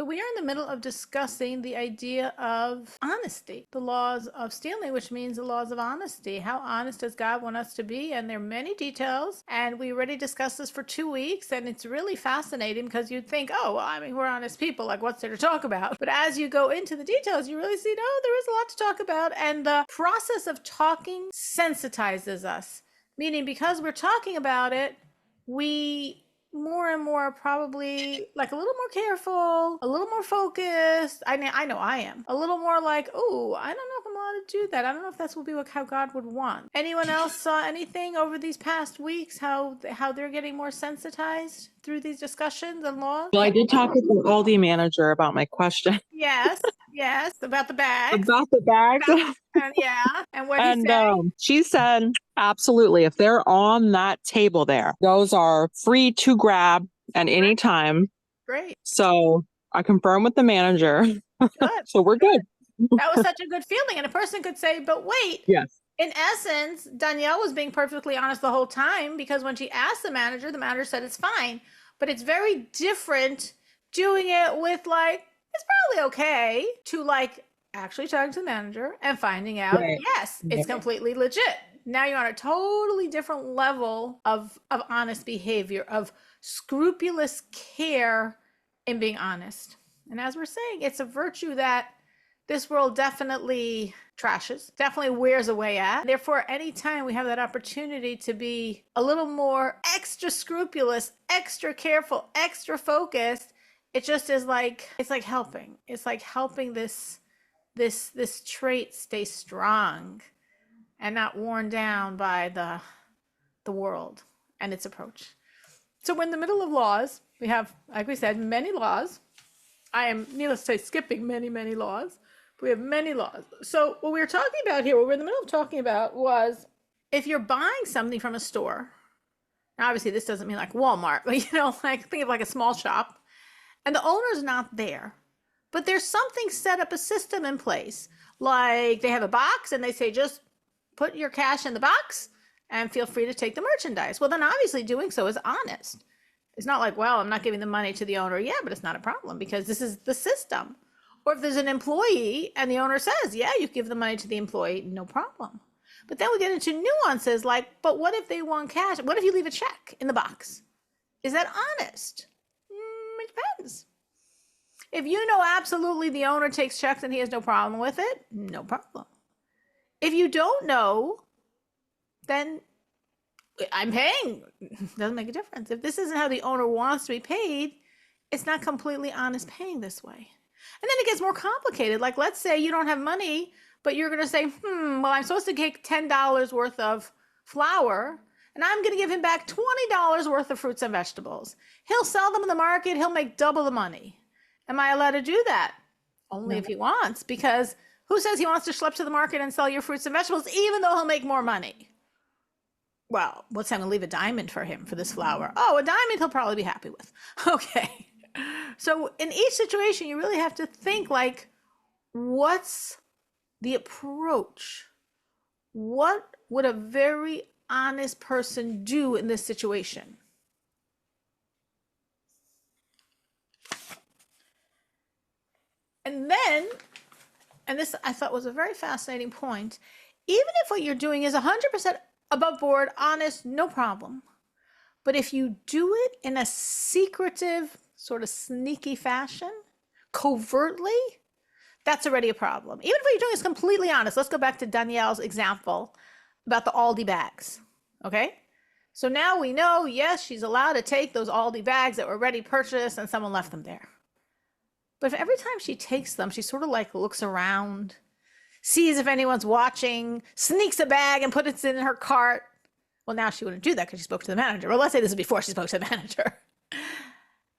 So we are in the middle of discussing the idea of honesty, the laws of stealing, which means the laws of honesty. How honest does God want us to be? And there are many details. And we already discussed this for 2 weeks. And it's really fascinating because you'd think, oh, well, I mean, we're honest people. Like, what's there to talk about? But as you go into the details, you really see, no, there is a lot to talk about. And the process of talking sensitizes us, meaning because we're talking about it, we more and more probably like a little more careful, a little more focused. I know I am a little more like, oh, I don't know if I'm allowed to do that. I don't know if that's will be how God would want. Anyone else saw anything over these past weeks? How they're getting more sensitized through these discussions and laws? Well, I did talk with the Aldi manager about my question. Yes, about the bags. About the bags. And what he said? She said, absolutely. If they're on that table there, those are free to grab at any time. Great. So I confirmed with the manager. Good. So we're good. That was such a good feeling. And a person could say, but wait. Yes. In essence, Danielle was being perfectly honest the whole time, because when she asked the manager said it's fine. But it's very different doing it with like, it's probably okay, to like actually talking to the manager and finding out, yes, it's completely legit. Now you're on a totally different level of honest behavior, of scrupulous care in being honest. And as we're saying, it's a virtue that this world definitely trashes, definitely wears away at. Therefore, anytime we have that opportunity to be a little more extra scrupulous, extra careful, extra focused, it just is like, it's like helping. It's like helping this trait stay strong and not worn down by the world and its approach. So we're in the middle of laws. We have, like we said, many laws. I am, needless to say, skipping many, many laws. We have many laws. So what we were talking about here, what we're in the middle of talking about, was if you're buying something from a store, now obviously this doesn't mean like Walmart, but like think of like a small shop, and the owner's not there, but there's something set up, a system in place. Like they have a box and they say, just put your cash in the box and feel free to take the merchandise. Well, then obviously doing so is honest. It's not like, well, I'm not giving the money to the owner. Yeah, but it's not a problem because this is the system. Or if there's an employee and the owner says, yeah, you give the money to the employee, no problem. But then we get into nuances like, but what if they want cash? What if you leave a check in the box? Is that honest? It depends. If you know absolutely the owner takes checks and he has no problem with it, no problem. If you don't know, then I'm paying. Doesn't make a difference. If this isn't how the owner wants to be paid, it's not completely honest paying this way. And then it gets more complicated. Like, let's say you don't have money, but you're going to say, well, I'm supposed to get $10 worth of flour, and I'm going to give him back $20 worth of fruits and vegetables. He'll sell them in the market. He'll make double the money. Am I allowed to do that? Only if he wants, because who says he wants to schlep to the market and sell your fruits and vegetables, even though he'll make more money? Well, what's I'm going to leave a diamond for him for this flour? Oh, a diamond he'll probably be happy with. Okay. So in each situation, you really have to think like, what's the approach? What would a very honest person do in this situation? And then, and this I thought was a very fascinating point, even if what you're doing is 100% above board, honest, no problem. But if you do it in a secretive, sort of sneaky fashion, covertly, that's already a problem. Even if what you're doing is completely honest. Let's go back to Danielle's example about the Aldi bags, okay? So now we know, yes, she's allowed to take those Aldi bags that were already purchased and someone left them there. But if every time she takes them, she sort of like looks around, sees if anyone's watching, sneaks a bag and puts it in her cart. Well, now she wouldn't do that because she spoke to the manager. Well, let's say this is before she spoke to the manager.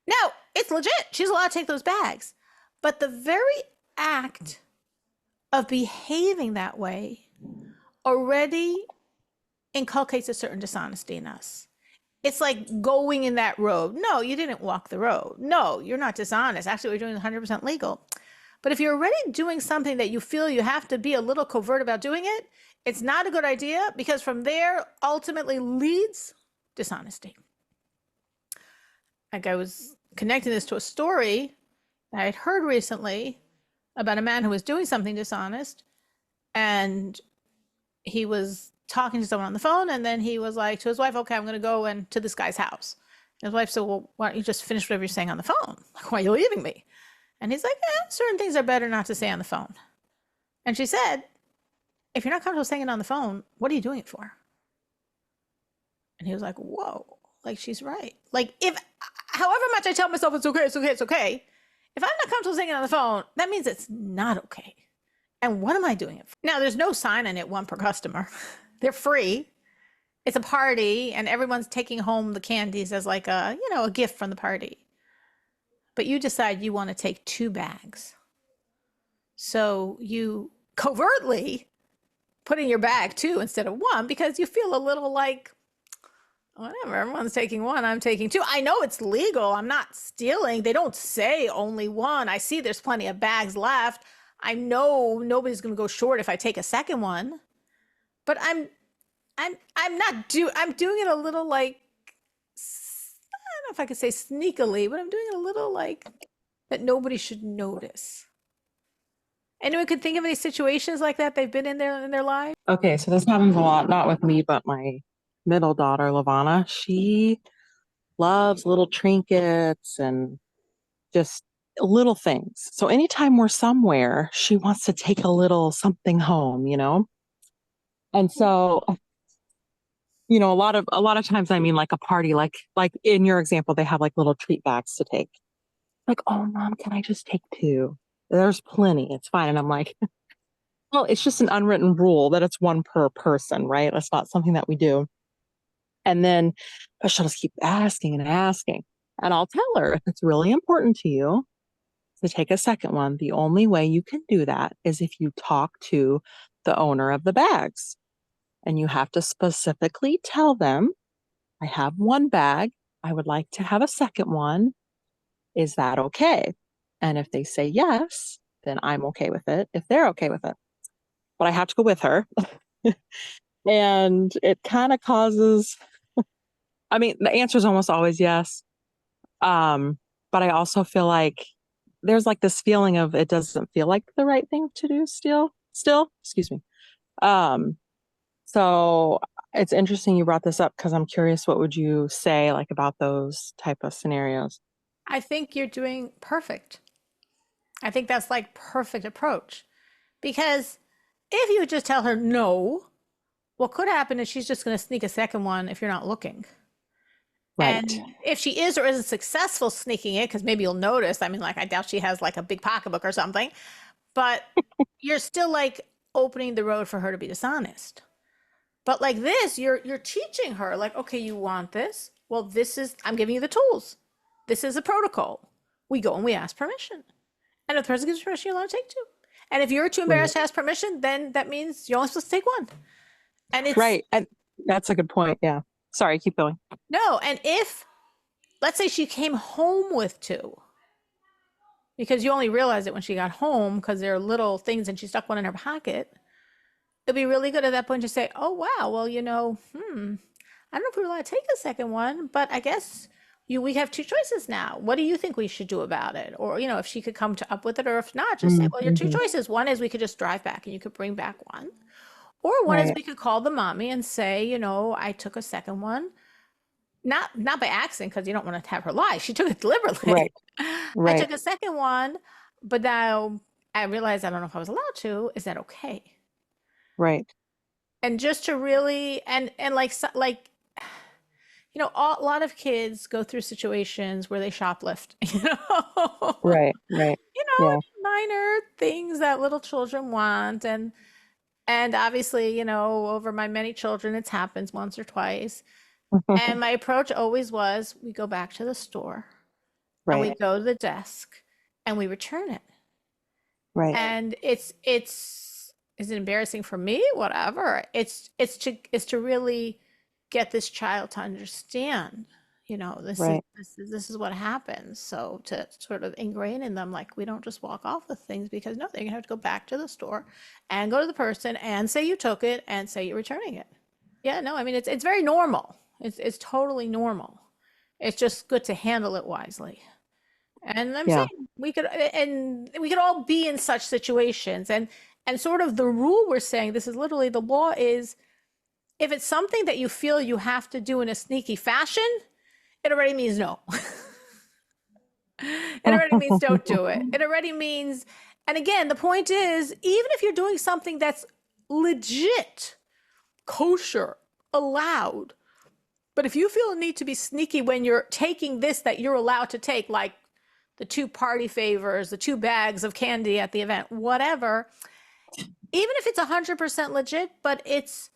No, it's legit. She's allowed to take those bags. But the very act of behaving that way already inculcates a certain dishonesty in us. It's like going in that road. No, you didn't walk the road. No, you're not dishonest. Actually, what you're doing is 100% legal. But if you're already doing something that you feel you have to be a little covert about doing it, it's not a good idea, because from there ultimately leads dishonesty. Like I was connecting this to a story I had heard recently about a man who was doing something dishonest, and he was talking to someone on the phone, and then he was like to his wife, "Okay, I'm going to go and to this guy's house." And his wife said, "Well, why don't you just finish whatever you're saying on the phone? Like, why are you leaving me?" And he's like, "Certain things are better not to say on the phone." And she said, "If you're not comfortable saying it on the phone, what are you doing it for?" And he was like, "Whoa, like she's right. Like if, however much I tell myself it's okay, it's okay, it's okay, if I'm not comfortable saying it on the phone, that means it's not okay. And what am I doing it for?" Now, there's no sign on it, one per customer. They're free. It's a party, and everyone's taking home the candies as like a, a gift from the party. But you decide you want to take 2 bags. So you covertly put in your bag 2 instead of 1 because you feel a little like, whatever, everyone's taking 1, I'm taking 2. I know it's legal. I'm not stealing. They don't say only 1. I see there's plenty of bags left. I know nobody's going to go short if I take a second one. But I'm doing it a little like, I don't know if I could say sneakily, but I'm doing it a little like that nobody should notice. Anyone could think of any situations like that they've been in their lives? Okay, so this happens a lot, not with me, but my middle daughter, Lavana. She loves little trinkets and just little things. So anytime we're somewhere, she wants to take a little something home, you know? And so, a lot of times, I mean, like a party, like in your example, they have like little treat bags to take. Like, oh, mom, can I just take 2? There's plenty. It's fine. And I'm like, well, it's just an unwritten rule that it's 1 per person, right? That's not something that we do. And then, but she'll just keep asking and asking. And I'll tell her if it's really important to you to take a second one, the only way you can do that is if you talk to the owner of the bags. And you have to specifically tell them, I have 1 bag. I would like to have a second one. Is that okay? And if they say yes, then I'm okay with it, if they're okay with it. But I have to go with her. And it kind of causes, I mean, the answer is almost always yes. But I also feel like there's like this feeling of it doesn't feel like the right thing to do still, excuse me. Um, so it's interesting you brought this up because I'm curious, what would you say like about those type of scenarios? I think you're doing perfect. I think that's like perfect approach. Because if you just tell her no, what could happen is she's just going to sneak a second one if you're not looking. Right. And if she is or isn't successful sneaking it, because maybe you'll notice, I mean, like, I doubt she has like a big pocketbook or something, but you're still like opening the road for her to be dishonest. But like this, you're teaching her, like, okay, you want this? Well, this is, I'm giving you the tools. This is a protocol. We go and we ask permission. And if the person gives permission, you're allowed to take 2. And if you're too Right. embarrassed to ask permission, then that means you're only supposed to take 1. And it's Right. And that's a good point. Yeah. Sorry, keep going. no, and if, let's say she came home with 2, because you only realized it when she got home because there are little things and she stuck 1 in her pocket, it'd be really good at that point to say, oh, wow, well, I don't know if we're allowed to take a second one, but I guess we have 2 choices now. What do you think we should do about it? Or, if she could come up with it, or if not, just say, well, your 2 Mm-hmm. choices. One is we could just drive back and you could bring back 1. Or one is Right. we could call the mommy and say, I took a second one. Not by accident, because you don't want to have her lie. She took it deliberately. Right. I Right. took a second one, but now I realized I don't know if I was allowed to. Is that okay? Right. And just to really and like a lot of kids go through situations where they shoplift, Right. Right. Yeah. minor things that little children want, and obviously, over my many children, it's happened once or twice. And my approach always was we go back to the store and we Right. go to the desk and we return it. Right. And is it embarrassing for me? Whatever. It's to really get this child to understand, this is Right. this is what happens. So to sort of ingrain in them, like, we don't just walk off with things, because no, they're gonna have to go back to the store and go to the person and say you took it and say you're returning it. Yeah, no, I mean it's very normal. It's totally normal. It's just good to handle it wisely. And I'm Yeah. saying we could all be in such situations. And sort of the rule we're saying, this is literally the law is if it's something that you feel you have to do in a sneaky fashion, it already means no. It already means don't do it. It already means, and again, the point is, even if you're doing something that's legit, kosher, allowed, but if you feel a need to be sneaky when you're taking this that you're allowed to take, like the 2 party favors, the 2 bags of candy at the event, whatever, even if it's 100% legit, but it's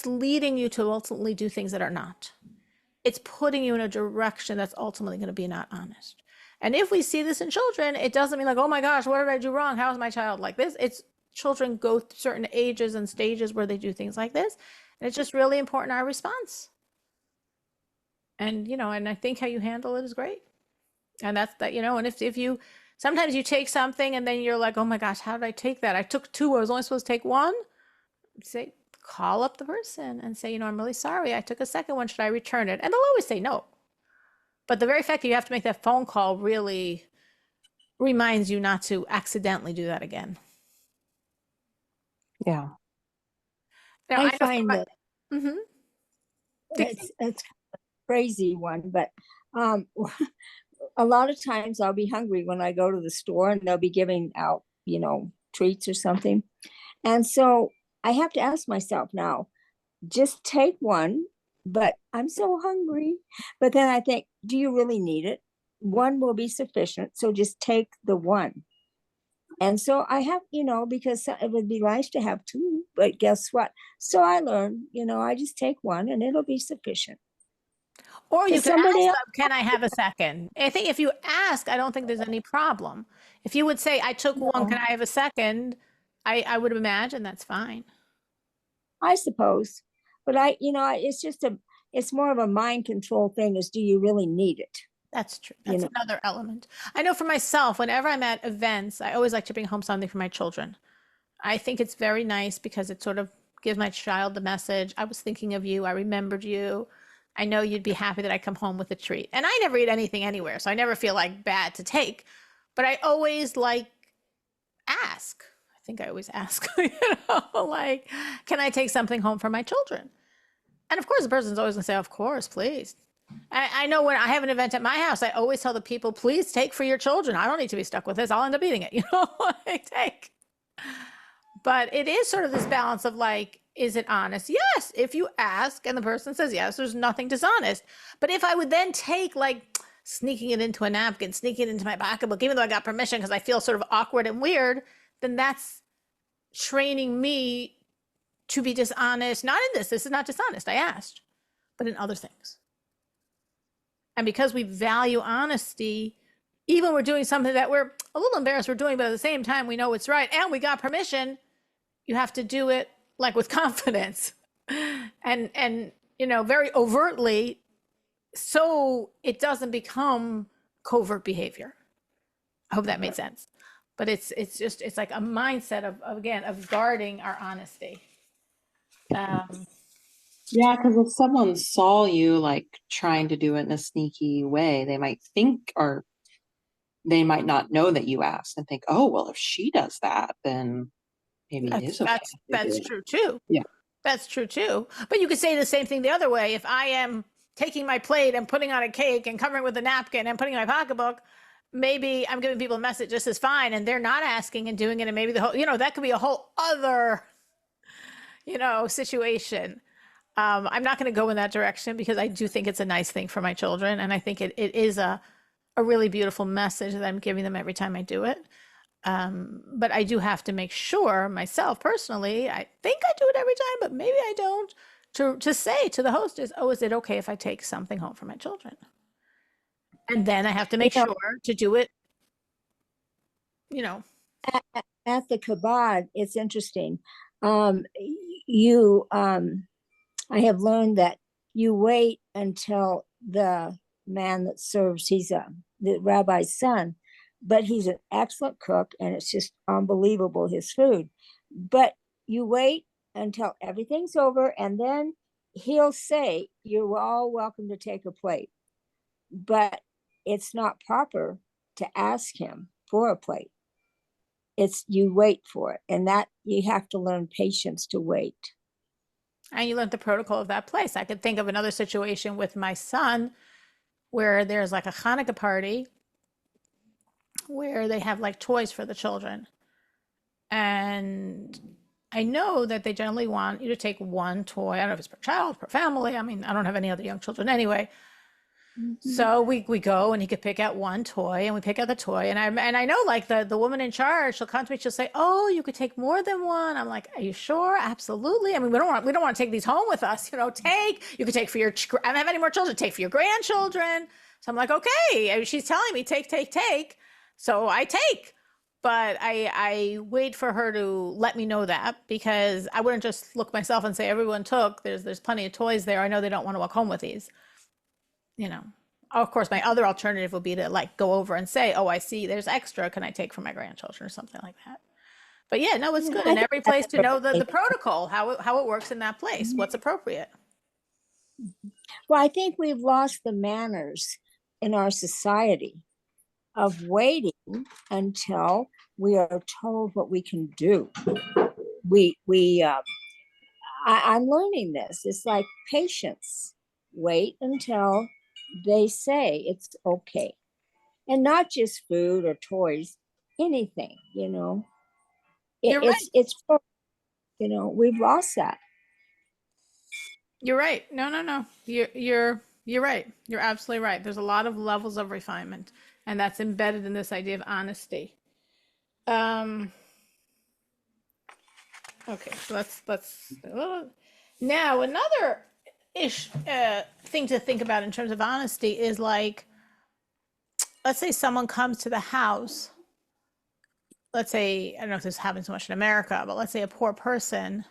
leading you to ultimately do things that are not. It's putting you in a direction that's ultimately going to be not honest. And if we see this in children, it doesn't mean like, oh my gosh, what did I do wrong? How is my child like this? It's children go through certain ages and stages where they do things like this. And it's just really important our response. And, and I think how you handle it is great. And that's that, and if you, sometimes you take something and then you're like, oh my gosh, how did I take that? I took 2, I was only supposed to take 1. Say, call up the person and say, I'm really sorry. I took a second one. Should I return it? And they'll always say no. But the very fact that you have to make that phone call really reminds you not to accidentally do that again. Yeah. Now, I I know find that mm-hmm. it's a crazy one, but a lot of times I'll be hungry when I go to the store and they'll be giving out, treats or something. And so I have to ask myself now, just take one, but I'm so hungry. But then I think, do you really need it? One will be sufficient. So just take the one. And so I have, because it would be nice to have 2, but guess what? So I learned, I just take one and it'll be sufficient. Or you Does could ask somebody else? them, can I have a second? I think if you ask, I don't think there's any problem. If you would say, I took 1, can I have a second? I would imagine that's fine. I suppose, but it's more of a mind control thing is do you really need it? That's true. That's another element. I know for myself, whenever I'm at events, I always like to bring home something for my children. I think it's very nice because it sort of gives my child the message, I was thinking of you, I remembered you. I know you'd be happy that I come home with a treat. And I never eat anything anywhere, so I never feel like bad to take. But I always ask. I think I always ask, like, can I take something home for my children? And of course, the person's always gonna say, of course, please. I know when I have an event at my house, I always tell the people, please take for your children. I don't need to be stuck with this. I'll end up eating it, take. But it is sort of this balance of is it honest? Yes. If you ask and the person says yes, there's nothing dishonest. But if I would then take sneaking it into a napkin, sneaking it into my pocketbook, even though I got permission because I feel sort of awkward and weird, then that's training me to be dishonest. Not in this. This is not dishonest. I asked, but in other things. And because we value honesty, even when we're doing something that we're a little embarrassed we're doing, but at the same time we know it's right and we got permission, you have to do it with confidence and very overtly, so it doesn't become covert behavior. I hope that made sense. But it's like a mindset of guarding our honesty. Yeah, because if someone saw you trying to do it in a sneaky way, they might think, or they might not know that you asked and think, oh, well, if she does that, then maybe it is okay. That's true too. Yeah. That's true too. But you could say the same thing the other way. If I am taking my plate and putting on a cake and covering it with a napkin and putting in my pocketbook, maybe I'm giving people a message, this is fine, and they're not asking and doing it, and maybe the whole, that could be a whole other, situation. I'm not going to go in that direction because I do think it's a nice thing for my children, and I think it is a really beautiful message that I'm giving them every time I do it. But I do have to make sure myself personally, I think I do it every time, but maybe I don't, to say to the hostess, oh, is it okay if I take something home for my children? And then I have to make sure to do it, At the kabod, it's interesting. I have learned that you wait until the man that serves, he's the rabbi's son, but he's an excellent cook and it's just unbelievable, his food. But you wait until everything's over and then he'll say, you're all welcome to take a plate. But it's not proper to ask him for a plate. It's you wait for it, and that you have to learn patience to wait. And you learned the protocol of that place. I could think of another situation with my son where there's like a Hanukkah party where they have like toys for the children. And I know that they generally want you to take one toy. I don't know if it's per child, per family. I mean, I don't have any other young children anyway. So we go and he could pick out one toy and we pick out the toy. And I know like the woman in charge, she'll come to me, she'll say, "Oh, you could take more than one." I'm like, "Are you sure?" "Absolutely. I mean, we don't want to take these home with us, you could take for your, I don't have any more children, take for your grandchildren." So I'm like, "Okay." She's telling me take. So I take. But I wait for her to let me know that, because I wouldn't just look myself and say everyone took. There's plenty of toys there. I know they don't want to walk home with these. Of course, my other alternative would be to like go over and say, "Oh, I see there's extra. Can I take for my grandchildren?" or something like that. But yeah, no, it's good in every place to know the protocol, how it works in that place, what's appropriate. Well, I think we've lost the manners in our society of waiting until we are told what we can do. I'm learning this. It's like patience. Wait until they say it's okay, and not just food or toys, anything. You're right. It's we've lost that. You're right. No. You're right. You're absolutely right. There's a lot of levels of refinement, and that's embedded in this idea of honesty. Okay, so let's now another thing to think about in terms of honesty is like, let's say someone comes to the house. Let's say, I don't know if this happens so much in America, but let's say a poor person.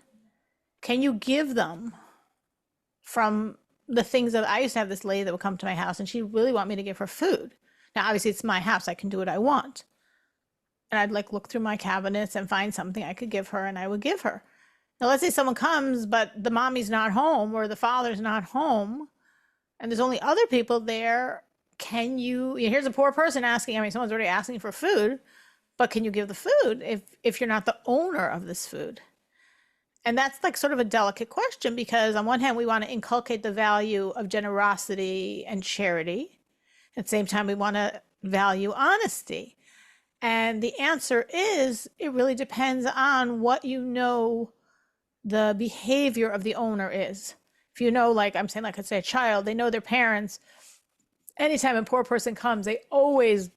Can you give them from the things that I used to have this lady that would come to my house and she really want me to give her food. Now, obviously it's my house. I can do what I want. And I'd like look through my cabinets and find something I could give her, and I would give her. Now, let's say someone comes, but the mommy's not home or the father's not home, and there's only other people there. Here's a poor person asking, someone's already asking for food, but can you give the food if you're not the owner of this food? And that's like sort of a delicate question, because on one hand, we want to inculcate the value of generosity and charity. At the same time, we want to value honesty. And the answer is, it really depends on what the behavior of the owner is. If like I'm saying, like I'd say a child, they know their parents. Anytime a poor person comes, they always,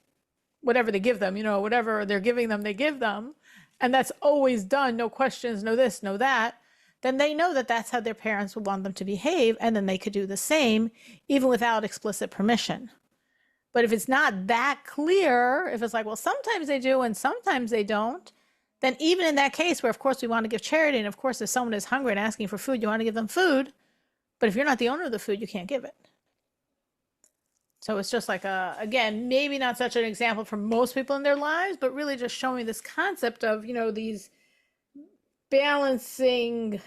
whatever they give them, whatever they're giving them, they give them. And that's always done, no questions, no this, no that. Then they know that that's how their parents would want them to behave. And then they could do the same, even without explicit permission. But if it's not that clear, if it's like, well, sometimes they do and sometimes they don't, then even in that case where, of course, we want to give charity, and of course, if someone is hungry and asking for food, you want to give them food. But if you're not the owner of the food, you can't give it. So it's just like, again, maybe not such an example for most people in their lives, but really just showing this concept of, these balancing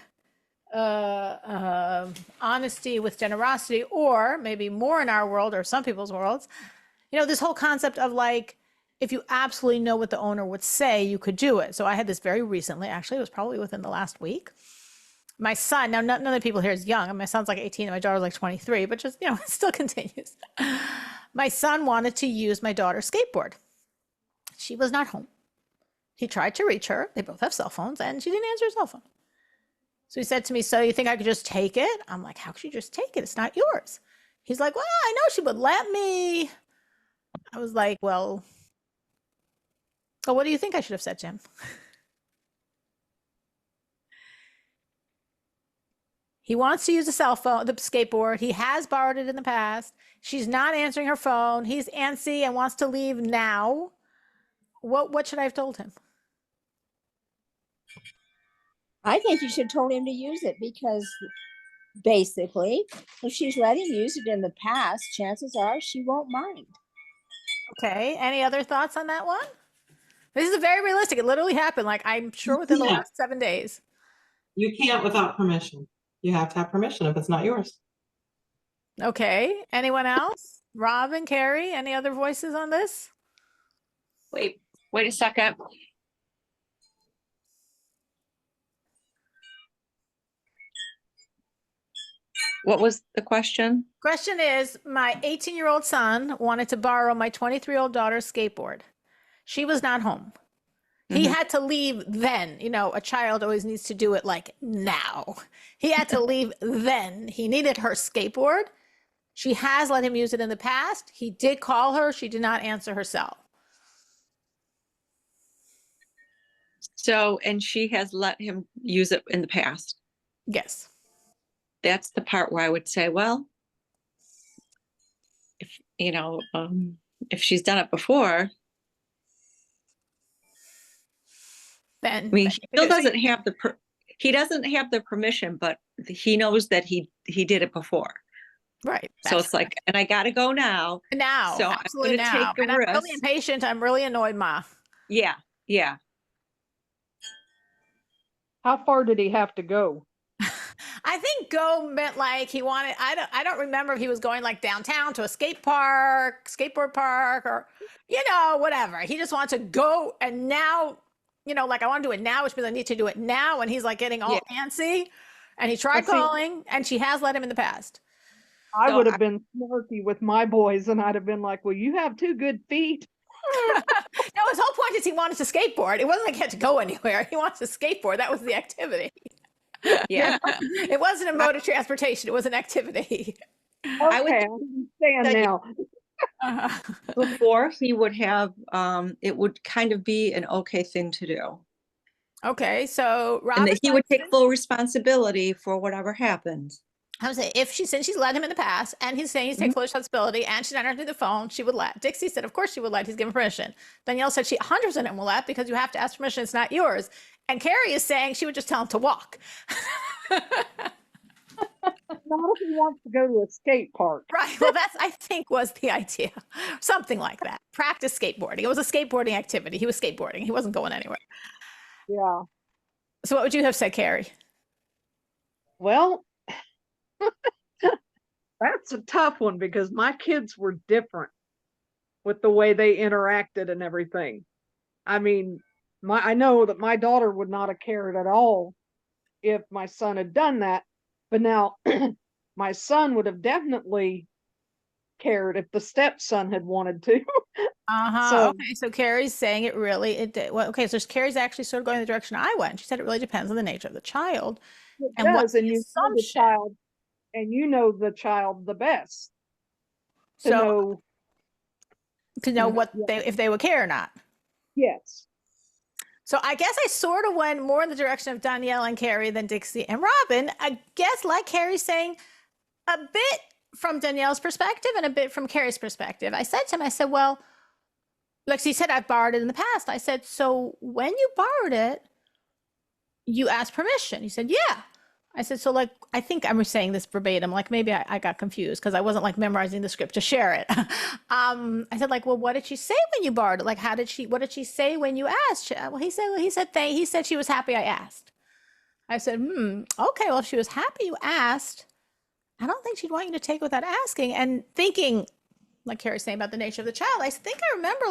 honesty with generosity, or maybe more in our world or some people's worlds, this whole concept of like, if you absolutely know what the owner would say, you could do it. So I had this very recently, actually, it was probably within the last week. My son, now none of the people here is young, and my son's like 18 and my daughter's like 23, but just, it still continues. My son wanted to use my daughter's skateboard. She was not home. He tried to reach her. They both have cell phones, and she didn't answer her cell phone. So he said to me, "So you think I could just take it?" I'm like, "How could you just take it? It's not yours." He's like, "Well, I know she would let me." I was like, well, what do you think I should have said to him? He wants to use the cell phone, the skateboard. He has borrowed it in the past. She's not answering her phone. He's antsy and wants to leave now. What should I have told him? I think you should have told him to use it, because basically, if she's let him use it in the past, chances are she won't mind. Okay. Any other thoughts on that one? This is very realistic. It literally happened, like, I'm sure within the last 7 days. You can't without permission. You have to have permission if it's not yours. Okay. Anyone else? Rob and Carrie, any other voices on this? Wait a second. What was the question? Question is, my 18-year-old son wanted to borrow my 23-year-old daughter's skateboard. She was not home. He had to leave then. You know, a child always needs to do it like now. He had to leave then. He needed her skateboard. She has let him use it in the past. He did call her. She did not answer her cell. So, and she has let him use it in the past. Yes. That's the part where I would say, well, if, if she's done it before, Then I mean, he still doesn't have he doesn't have the permission, but he knows that he did it before. Right. So it's like, and I got to go now. Now, So absolutely I'm now. going to take the risk. I'm really impatient. I'm really annoyed, Ma. Yeah. How far did he have to go? I think go meant like he wanted, I don't remember if he was going like downtown to a skateboard park, or, whatever. He just wants to go. And now, like I want to do it now, which means I need to do it now. And he's like getting all antsy, and he tried calling, and she has let him in the past. I would have been snarky with my boys, and I'd have been like, well, you have 2 good feet. No, his whole point is he wanted to skateboard. It wasn't like he had to go anywhere. He wants to skateboard. That was the activity. Yeah. It wasn't a mode of transportation. It was an activity. Okay, I understand now. Before he would have, it would kind of be an okay thing to do. Okay, so Rob, and that he would take full responsibility for whatever happens. I would say since she's let him in the past, and he's saying he's taking full responsibility, and she's not answering the phone, she would let. Dixie said, of course she would let. He's given permission. Danielle said she 100% will let, because you have to ask permission. It's not yours. And Carrie is saying she would just tell him to walk. Not if he wants to go to a skate park. Right. Well, that's, I think, was the idea. Something like that. Practice skateboarding. It was a skateboarding activity. He was skateboarding. He wasn't going anywhere. Yeah. So what would you have said, Carrie? Well, that's a tough one, because my kids were different with the way they interacted and everything. I mean, I know that my daughter would not have cared at all if my son had done that, but now my son would have definitely cared if the stepson had wanted to. Okay, so Carrie's saying it did. Well, okay, so Carrie's actually sort of going the direction I went. She said it really depends on the nature of the child. And what's the assumption. You know the child the best to know what if they would care or not. Yes. So I guess I sort of went more in the direction of Danielle and Carrie than Dixie and Robin. I guess, like Carrie's saying, a bit from Danielle's perspective and a bit from Carrie's perspective. I said to him, I said, well, like she said, I've borrowed it in the past. I said, so when you borrowed it, you asked permission. He said, yeah. I said, so like, I think I'm saying this verbatim, like maybe I got confused because I wasn't like memorizing the script to share it. I said, like, well, what did she say when you borrowed it? Like, what did she say when you asked? Well, he said she was happy I asked. I said, okay, well, if she was happy you asked, I don't think she'd want you to take without asking. And thinking, like Carrie's saying about the nature of the child, I think I remember,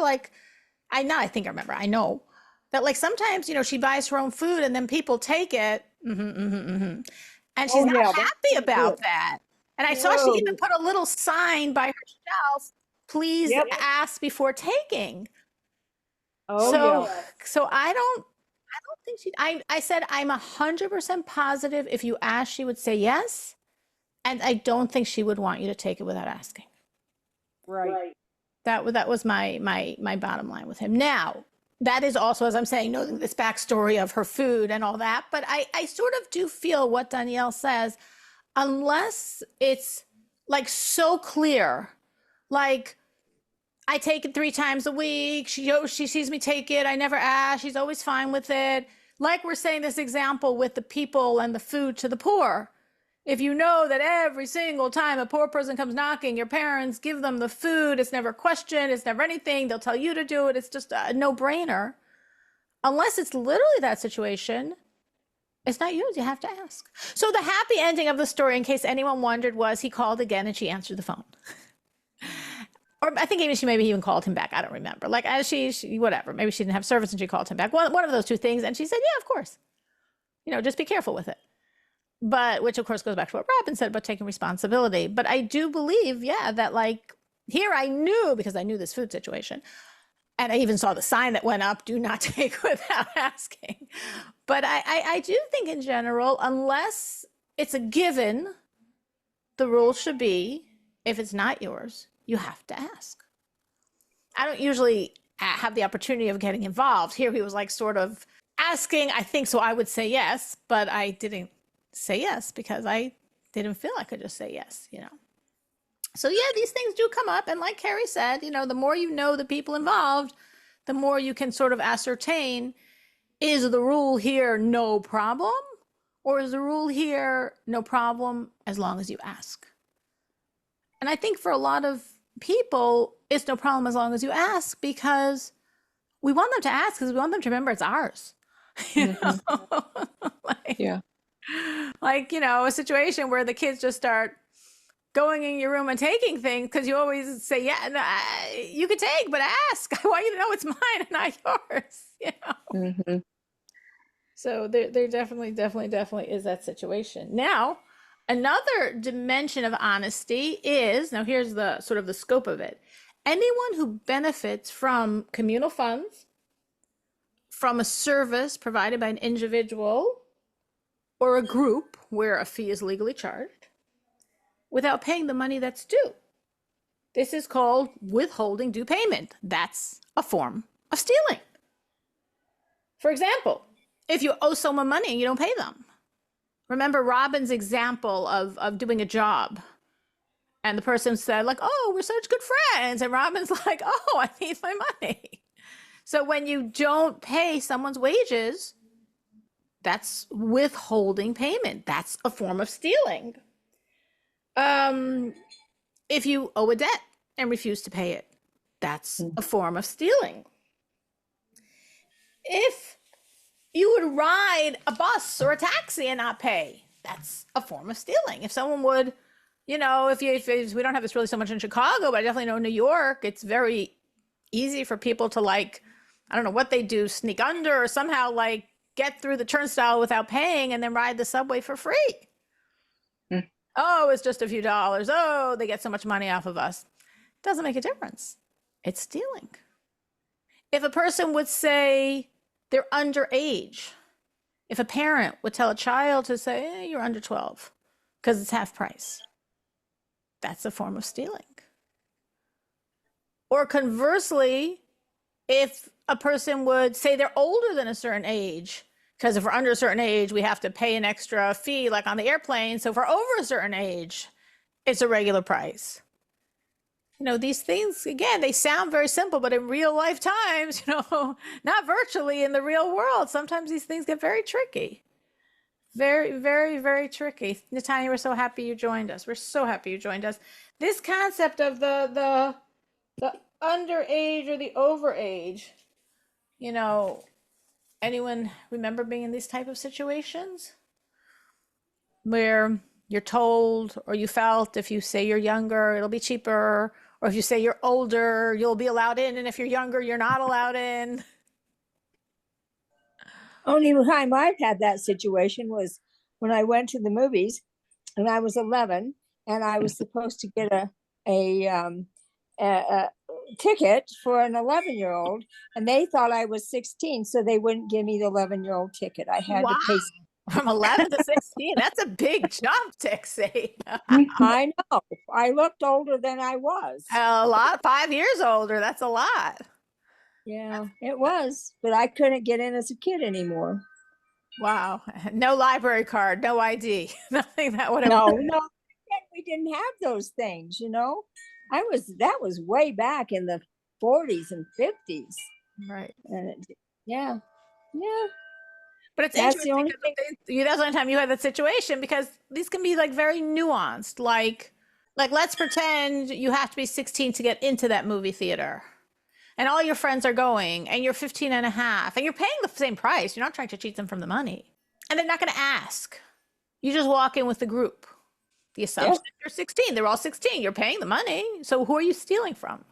I know that like sometimes, she buys her own food and then people take it. And she's not happy about that. And I saw she even put a little sign by her shelf, please ask before taking. So I don't think I said, I'm 100% positive if you ask, she would say yes. And I don't think she would want you to take it without asking. Right. That was my bottom line with him. Now, that is also, as I'm saying, knowing this backstory of her food and all that. But I sort of do feel what Danielle says, unless it's like so clear, like I take it 3 times a week. She sees me take it. I never ask. She's always fine with it. Like we're saying this example with the people and the food to the poor. If you know that every single time a poor person comes knocking, your parents give them the food, it's never questioned, it's never anything, they'll tell you to do it, it's just a no-brainer. Unless it's literally that situation, it's not yours, you have to ask. So the happy ending of the story, in case anyone wondered, was he called again and she answered the phone. or I think maybe she even called him back. I don't remember. Like as she whatever. Maybe she didn't have service and she called him back. One of those two things. And she said, yeah, of course. Just be careful with it. But which of course goes back to what Robin said about taking responsibility. But I do believe, yeah, that like here I knew because I knew this food situation. And I even saw the sign that went up, do not take without asking. But I do think in general, unless it's a given, the rule should be, if it's not yours, you have to ask. I don't usually have the opportunity of getting involved. Here he was like sort of asking, I think, so I would say yes, but I didn't say yes because I didn't feel I could just say yes, So yeah, these things do come up. And like Carrie said, the more you know the people involved, the more you can sort of ascertain, is the rule here no problem? Or is the rule here no problem as long as you ask? And I think for a lot of people, it's no problem as long as you ask because we want them to ask because we want them to remember it's ours. Yeah. Like, a situation where the kids just start going in your room and taking things because you always say, yeah, no, you could take, but ask. I want you to know it's mine and not yours. So there definitely is that situation. Now, another dimension of honesty is, now here's the sort of the scope of it. Anyone who benefits from communal funds, from a service provided by an individual or a group where a fee is legally charged, without paying the money that's due. This is called withholding due payment. That's a form of stealing. For example, if you owe someone money and you don't pay them. Remember Robin's example of doing a job. And the person said like, oh, we're such good friends. And Robin's like, oh, I need my money. So when you don't pay someone's wages, that's withholding payment. That's a form of stealing. If you owe a debt and refuse to pay it, that's a form of stealing. If you would ride a bus or a taxi and not pay, that's a form of stealing. If someone would, if we don't have this really so much in Chicago, but I definitely know in New York, it's very easy for people to like, I don't know what they do, sneak under or somehow like get through the turnstile without paying and then ride the subway for free. Oh, it's just a few dollars. Oh, they get so much money off of us. Doesn't make a difference. It's stealing. If a person would say they're underage, if a parent would tell a child to say, you're under 12 because it's half price, that's a form of stealing. Or conversely, if a person would say they're older than a certain age, because if we're under a certain age, we have to pay an extra fee, like on the airplane. So if we're over a certain age, it's a regular price. These things, again, they sound very simple, but in real life times, not virtually in the real world, sometimes these things get very tricky. Very, very, very tricky. Natanya, we're so happy you joined us. We're so happy you joined us. This concept of the underage or the overage, anyone remember being in these type of situations where you're told or you felt if you say you're younger, it'll be cheaper, or if you say you're older, you'll be allowed in, and if you're younger, you're not allowed in? Only time I've had that situation was when I went to the movies and I was 11 and I was supposed to get a ticket for an 11-year-old, and they thought I was 16, so they wouldn't give me the 11-year-old ticket. I had to pay. From 11 to 16, that's a big jump, Dixie. I know. I looked older than I was. A lot, 5 years older. That's a lot. Yeah, it was, but I couldn't get in as a kid anymore. Wow. No library card, no ID, nothing that would have. No, we didn't have those things, that was way back in the 40s and 50s. Right. And yeah. But it's That's interesting. the only thing. That's the only time you had that situation, because these can be like very nuanced. Like let's pretend you have to be 16 to get into that movie theater, and all your friends are going, and you're 15 and a half, and you're paying the same price. You're not trying to cheat them from the money, and they're not going to ask. You just walk in with the group. The assumption that you're 16, they're all 16, you're paying the money. So who are you stealing from?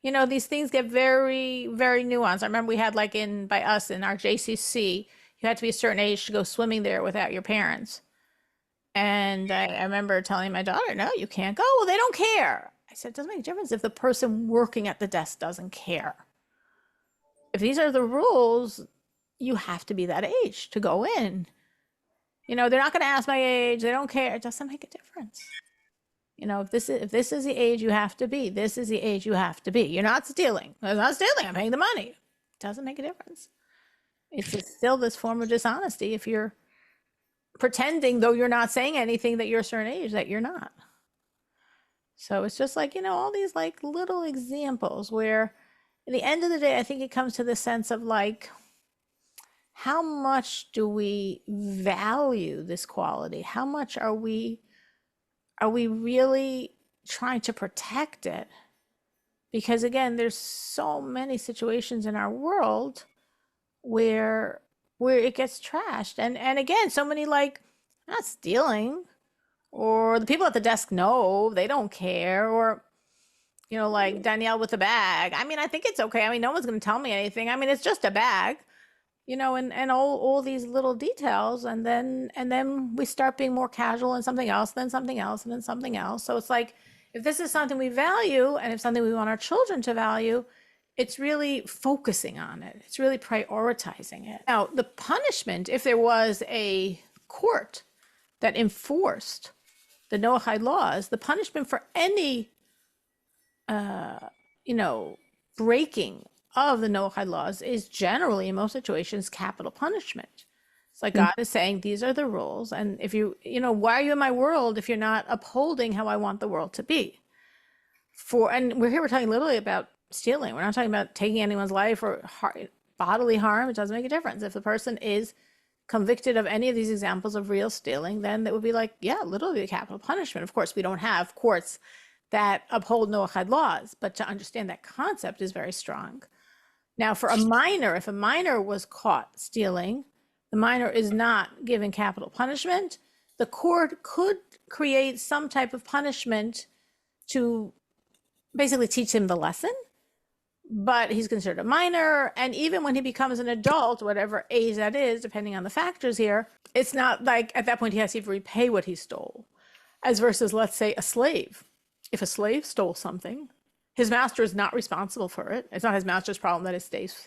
You know, these things get very, very nuanced. I remember we had like by us in our JCC, you had to be a certain age to go swimming there without your parents. And I remember telling my daughter, no, you can't go. Well, they don't care. I said, it doesn't make a difference if the person working at the desk doesn't care. If these are the rules, you have to be that age to go in. You know, they're not going to ask my age. They don't care. It doesn't make a difference. You know, if this is the age you have to be, this is the age you have to be. You're not stealing. I'm not stealing. I'm paying the money. It doesn't make a difference. It's still this form of dishonesty if you're pretending, though you're not saying anything, that you're a certain age that you're not. So it's just like, you know, all these like little examples where at the end of the day, I think it comes to the sense of like, how much do we value this quality? How much are we really trying to protect it? Because again, there's so many situations in our world where it gets trashed. And again, so many like, not stealing, or the people at the desk know, they don't care, or, you know, like Danielle with the bag. I mean, I think it's okay. I mean, no one's going to tell me anything. I mean, it's just a bag, you know, and all these little details. And then we start being more casual and something else, then something else, and then something else. So it's like, if this is something we value and if something we want our children to value, it's really focusing on it. It's really prioritizing it. Now, the punishment, if there was a court that enforced the Noahide laws, the punishment for any, you know, breaking of the Noahide laws is generally, in most situations, capital punishment. It's like God is saying, these are the rules. And if you know, why are you in my world if you're not upholding how I want the world to be? And we're talking literally about stealing. We're not talking about taking anyone's life or bodily harm. It doesn't make a difference. If the person is convicted of any of these examples of real stealing, then that would be like, yeah, literally a capital punishment. Of course, we don't have courts that uphold Noahide laws, but to understand that concept is very strong. Now, for a minor, if a minor was caught stealing, the minor is not given capital punishment. The court could create some type of punishment to basically teach him the lesson, but he's considered a minor. And even when he becomes an adult, whatever age that is, depending on the factors here, it's not like at that point he has to repay what he stole. As versus, let's say, a slave. If a slave stole something, his master is not responsible for it. It's not his master's problem that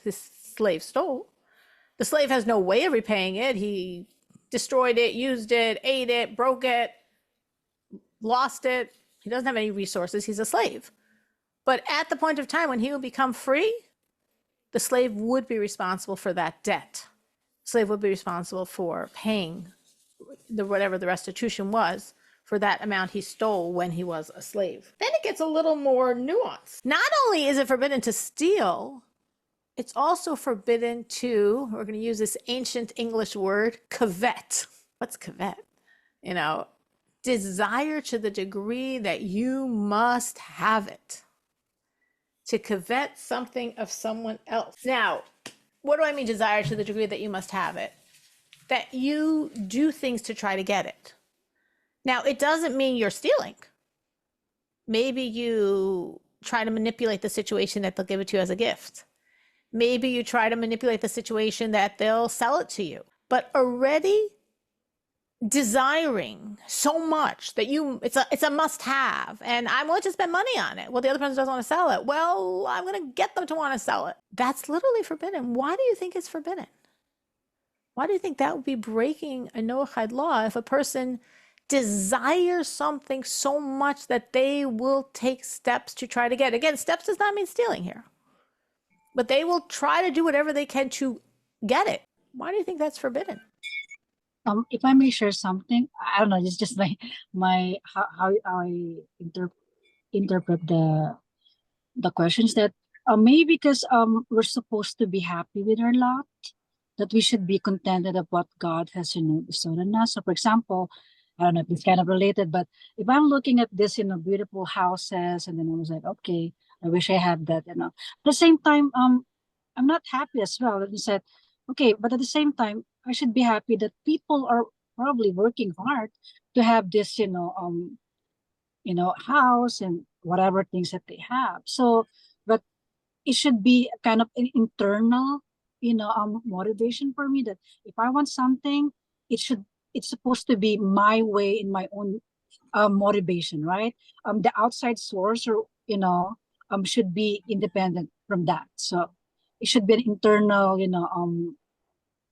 his slave stole. The slave has no way of repaying it. He destroyed it, used it, ate it, broke it, lost it. He doesn't have any resources. He's a slave. But at the point of time when he will become free, the slave would be responsible for that debt. The slave would be responsible for paying whatever the restitution was for that amount he stole when he was a slave. Then it gets a little more nuanced. Not only is it forbidden to steal, it's also forbidden to, we're going to use this ancient English word, covet. What's covet? You know, desire to the degree that you must have it. To covet something of someone else. Now, what do I mean desire to the degree that you must have it? That you do things to try to get it. Now, it doesn't mean you're stealing. Maybe you try to manipulate the situation that they'll give it to you as a gift. Maybe you try to manipulate the situation that they'll sell it to you. But already desiring so much that it's a must have, and I'm willing to spend money on it. Well, the other person doesn't want to sell it. Well, I'm going to get them to want to sell it. That's literally forbidden. Why do you think it's forbidden? Why do you think that would be breaking a Noahide law if a person desires something so much that they will take steps to try to get it? Again, steps does not mean stealing here, but they will try to do whatever they can to get it. Why do you think that's forbidden? If I may share something, I don't know, it's just my how I interpret the questions that maybe because we're supposed to be happy with our lot, that we should be contented of what God has bestowed on us. So, for example, I don't know if it's kind of related, but if I'm looking at this, beautiful houses, and then I was like, okay, I wish I had that, At the same time, I'm not happy as well. And I said, okay, but at the same time, I should be happy that people are probably working hard to have this, house and whatever things that they have. So, but it should be a kind of an internal, motivation for me, that if I want something, it should, it's supposed to be my way, in my own motivation, right? The outside source, or should be independent from that. So it should be an internal,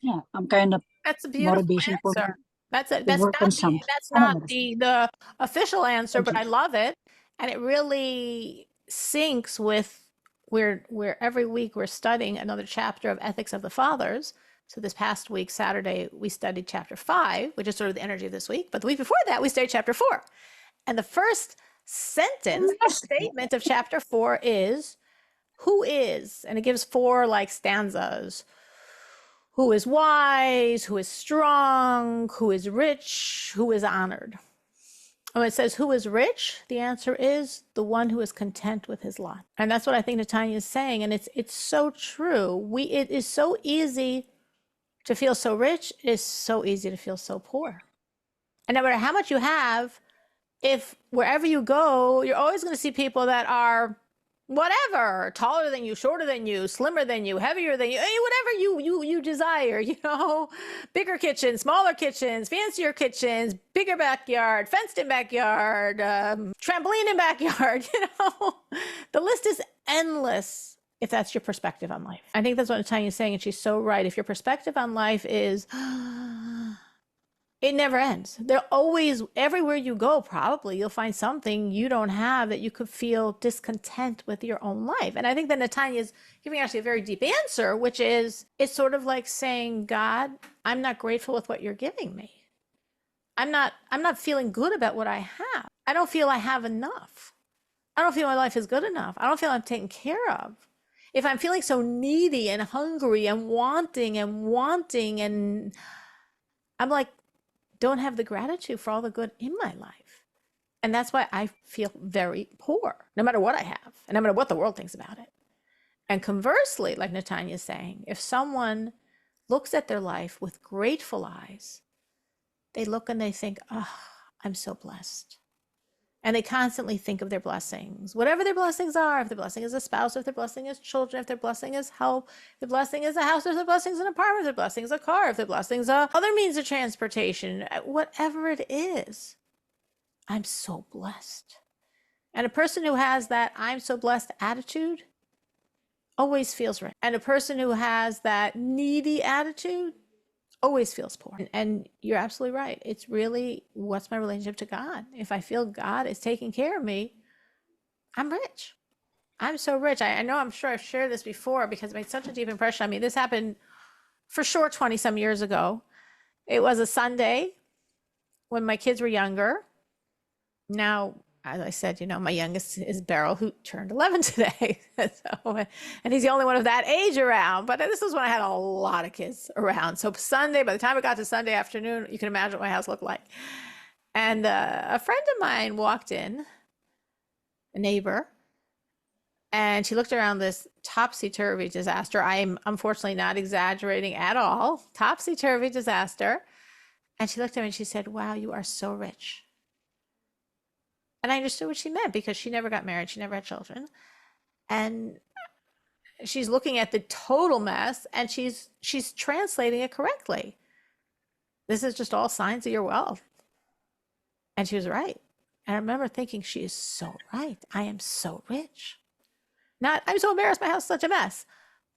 yeah, kind of That's a beautiful motivation for me answer. That's it. to work on something. That's I don't not know. the official answer, Thank but you. I love it, and it really syncs with where every week we're studying another chapter of Ethics of the Fathers. So this past week, Saturday, we studied chapter 5, which is sort of the energy of this week. But the week before that, we studied chapter 4. And the first sentence, statement of chapter 4 is, who is, and it gives 4 like stanzas. Who is wise, who is strong, who is rich, who is honored. When it says who is rich, the answer is the one who is content with his lot. And that's what I think Natanya is saying. And it's so true. It is so easy to feel so rich. It is so easy to feel so poor. And no matter how much you have, if wherever you go, you're always going to see people that are whatever, taller than you, shorter than you, slimmer than you, heavier than you, whatever you desire, bigger kitchens, smaller kitchens, fancier kitchens, bigger backyard, fenced in backyard, trampoline in backyard, the list is endless if that's your perspective on life. I think that's what Natanya is saying, and she's so right. If your perspective on life is it never ends. There always, everywhere you go, probably you'll find something you don't have that you could feel discontent with your own life. And I think that Natanya is giving actually a very deep answer, which is, it's sort of like saying, God, I'm not grateful with what you're giving me. I'm not feeling good about what I have. I don't feel I have enough. I don't feel my life is good enough. I don't feel I'm taken care of. If I'm feeling so needy and hungry and wanting, and I'm like, don't have the gratitude for all the good in my life. And that's why I feel very poor, no matter what I have, and no matter what the world thinks about it. And conversely, like Natanya is saying, if someone looks at their life with grateful eyes, they look and they think, oh, I'm so blessed. And they constantly think of their blessings, whatever their blessings are. If their blessing is a spouse, if their blessing is children, if their blessing is health, if their blessing is a house, if their blessing is an apartment, if their blessing is a car, if their blessing is other means of transportation, whatever it is, I'm so blessed. And a person who has that I'm so blessed attitude always feels rich. And a person who has that needy attitude always feels poor. And you're absolutely right. It's really, what's my relationship to God? If I feel God is taking care of me, I'm rich. I'm so rich. I know, I'm sure I've shared this before because it made such a deep impression on me. This happened for sure 20 some years ago. It was a Sunday when my kids were younger. Now, as I said, my youngest is Beryl, who turned 11 today. And he's the only one of that age around. But this is when I had a lot of kids around. So Sunday, by the time it got to Sunday afternoon, you can imagine what my house looked like. And a friend of mine walked in, a neighbor, and she looked around this topsy-turvy disaster. I am unfortunately not exaggerating at all. Topsy-turvy disaster. And she looked at me and she said, wow, you are so rich. And I understood what she meant because she never got married. She never had children. And she's looking at the total mess and she's translating it correctly. This is just all signs of your wealth. And she was right. And I remember thinking, she is so right. I am so rich. Not, I'm so embarrassed my house is such a mess,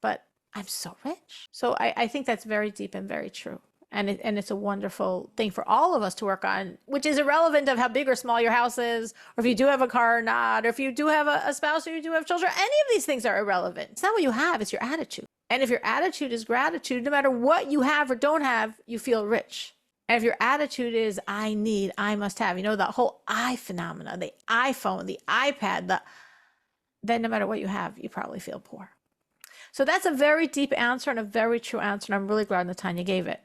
but I'm so rich. So I think that's very deep and very true. And it's a wonderful thing for all of us to work on, which is irrelevant of how big or small your house is, or if you do have a car or not, or if you do have a spouse or you do have children. Any of these things are irrelevant. It's not what you have, it's your attitude. And if your attitude is gratitude, no matter what you have or don't have, you feel rich. And if your attitude is I need, I must have, the whole I phenomena, the iPhone, the iPad, then no matter what you have, you probably feel poor. So that's a very deep answer and a very true answer. And I'm really glad Natanya gave it.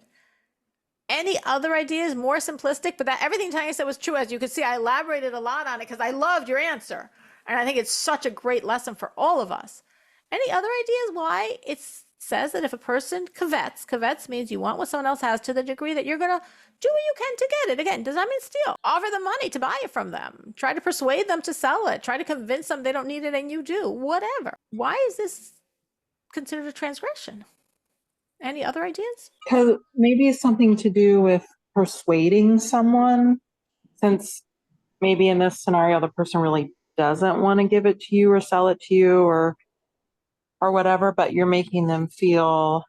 Any other ideas, more simplistic, but that everything Tanya said was true. As you can see, I elaborated a lot on it because I loved your answer. And I think it's such a great lesson for all of us. Any other ideas why it's says that if a person covets means you want what someone else has to the degree that you're going to do what you can to get it. Again, does that mean steal? Offer them money to buy it from them. Try to persuade them to sell it. Try to convince them they don't need it and you do. Whatever. Why is this considered a transgression? Any other ideas? Because maybe it's something to do with persuading someone, since maybe in this scenario the person really doesn't want to give it to you or sell it to you or whatever, but you're making them feel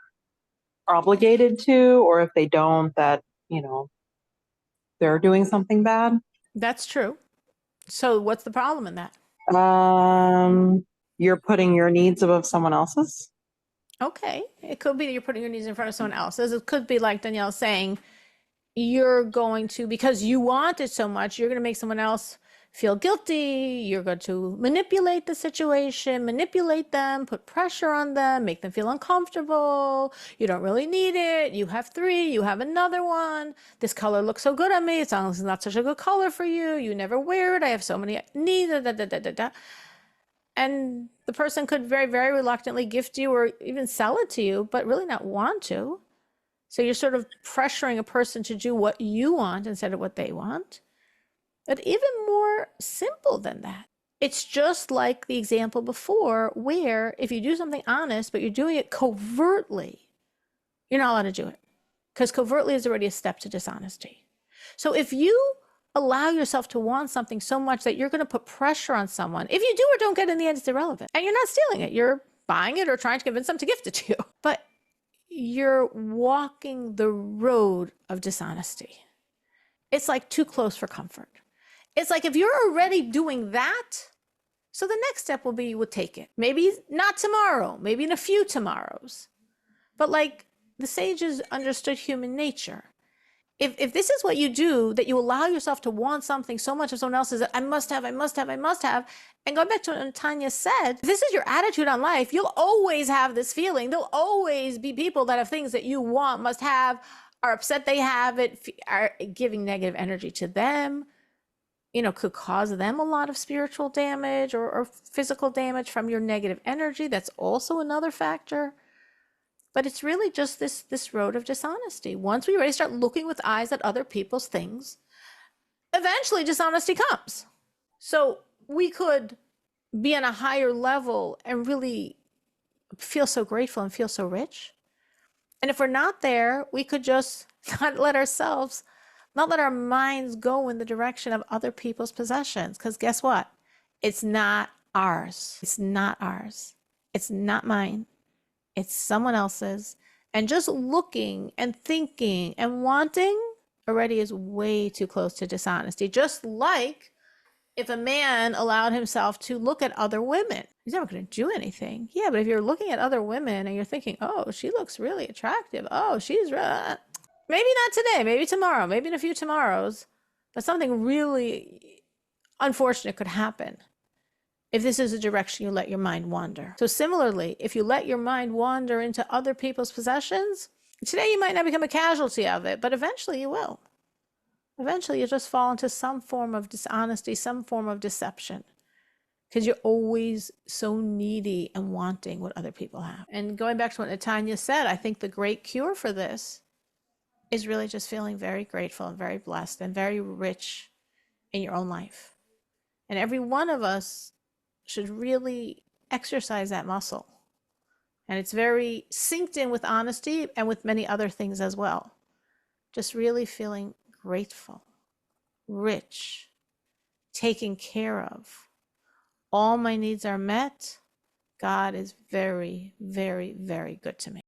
obligated to, or if they don't, that, they're doing something bad. That's true. So what's the problem in that? You're putting your needs above someone else's. Okay. It could be that you're putting your needs in front of someone else's. It could be like Danielle saying, you're going to, because you want it so much, you're going to make someone else feel guilty. You're going to manipulate the situation, manipulate them, put pressure on them, make them feel uncomfortable. You don't really need it. You have 3, you have another one. This color looks so good on me. It sounds like it's not such a good color for you. You never wear it. I have so many needs. And the person could very, very reluctantly gift you or even sell it to you, but really not want to. So you're sort of pressuring a person to do what you want instead of what they want. But even more simple than that, it's just like the example before, where if you do something honest, but you're doing it covertly, you're not allowed to do it, because covertly is already a step to dishonesty. So if you allow yourself to want something so much that you're going to put pressure on someone, if you do or don't get it in the end, it's irrelevant. And you're not stealing it. You're buying it or trying to convince them to gift it to you. But you're walking the road of dishonesty. It's like too close for comfort. It's like if you're already doing that, so the next step will be you would take it. Maybe not tomorrow, maybe in a few tomorrows. But like the sages understood human nature. If this is what you do, that you allow yourself to want something so much of someone else's, that I must have, and going back to what Tanya said, if this is your attitude on life, you'll always have this feeling. There'll always be people that have things that you want, must have, are upset they have it, are giving negative energy to them, could cause them a lot of spiritual damage or physical damage from your negative energy. That's also another factor. But it's really just this road of dishonesty. Once we really start looking with eyes at other people's things, eventually dishonesty comes. So we could be on a higher level and really feel so grateful and feel so rich. And if we're not there, we could just not let our minds go in the direction of other people's possessions. Because guess what? It's not ours. It's not ours. It's not mine. It's someone else's. And just looking and thinking and wanting already is way too close to dishonesty. Just like if a man allowed himself to look at other women, he's never going to do anything. Yeah, but if you're looking at other women and you're thinking, oh, she looks really attractive. Oh, she's maybe not today, maybe tomorrow, maybe in a few tomorrows, but something really unfortunate could happen if this is a direction you let your mind wander. So similarly, if you let your mind wander into other people's possessions, today you might not become a casualty of it, but eventually you will. Eventually you'll just fall into some form of dishonesty, some form of deception, because you're always so needy and wanting what other people have. And going back to what Natanya said, I think the great cure for this is really just feeling very grateful and very blessed and very rich in your own life. And every one of us should really exercise that muscle. And it's very synced in with honesty and with many other things as well. Just really feeling grateful, rich, taken care of. All my needs are met. God is very, very, very good to me.